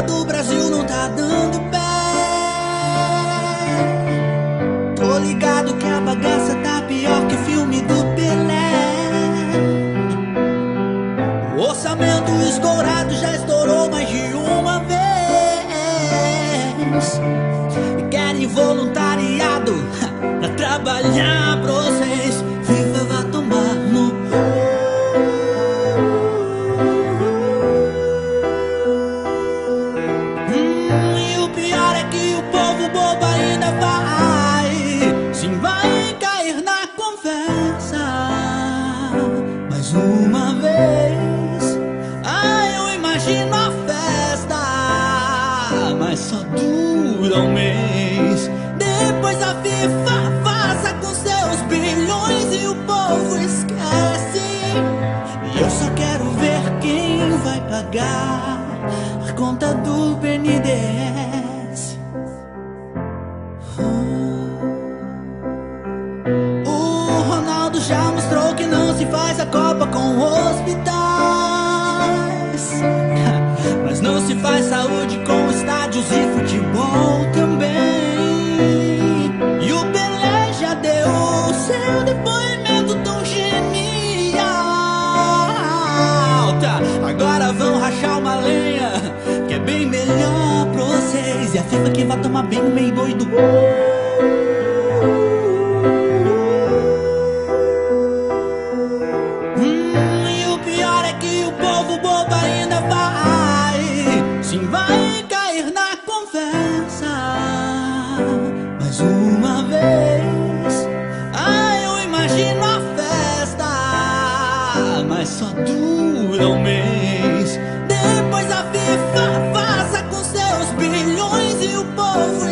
Copa do Brasil não tá dando pé. Tô ligado que a bagaça tá pior que filme do Pelé. O orçamento escorado já estourou mais de uma vez. E querem voluntariado pra trabalhar pra vocês. FIFA vai tomar no cu. E o pior é que o povo bobo ainda vai. Sim, vai cair na conversa mais uma vez. Eu imagino a festa, mas só dura um mês. Depois a FIFA vaza com seus bilhões e o povo esquece. E eu só quero ver quem vai pagar a conta do BNDES. O Ronaldo já mostrou que não se faz a Copa com hospitais, mas não se faz saúde com estádios e futebol também. E o Pelé já deu o seu depoimento tão genial. Tá, agora vão rachar uma lenha que é bem melhor pra vocês. E a FIFA que vai tomar bem no meio doido. E o pior é que o povo bobo ainda vai. Sim, vai cair na conversa mais uma vez. Eu imagino a festa, mas só dura um mês. Depois a FIFA vaza com seus bilhões e o povo